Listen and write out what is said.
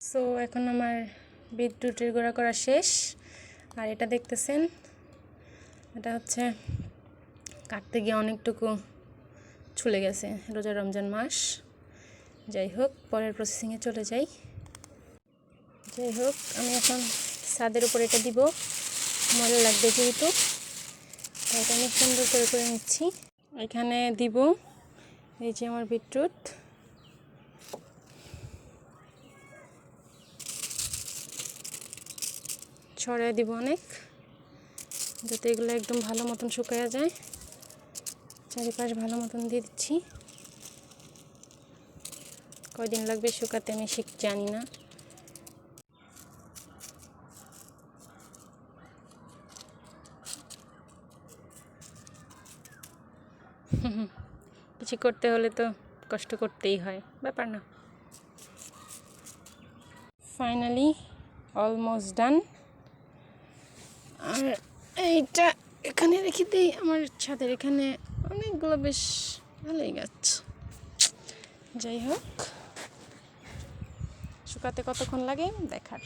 So এখন আমার বিটরুটের গুঁড়া করা শেষ। আর এটা দেখতেছেন, এটা হচ্ছে কাটতে গিয়ে অনেকটুকু ছুলে গেছে, রোজা রমজান মাস। যাই হোক, পরের প্রসেসিংয়ে চলে যাই। যাই হোক, আমি এখন ছাদের উপর এটা দিব, মজা লাগবে যেহেতু, তাই এটা আমি সুন্দর করে নিচ্ছি। এখানে দিব এই যে আমার বিটরুট, ছড়াই দিব অনেক, যাতে এগুলো একদম ভালো মতন শুকায়া যায়। চারিপাশ ভালো মতন দিয়ে দিচ্ছি। কয়দিন লাগবে শুকাতে আমি জানি না। কিছু করতে হলে তো কষ্ট করতেই হয়, ব্যাপার না। Finally almost done. আর এইটা এখানে রেখে দিই, আমার ছাদের এখানে অনেকগুলো বেশ ভালোই গাছ। যাই হোক, শুকাতে কতক্ষণ লাগে দেখার।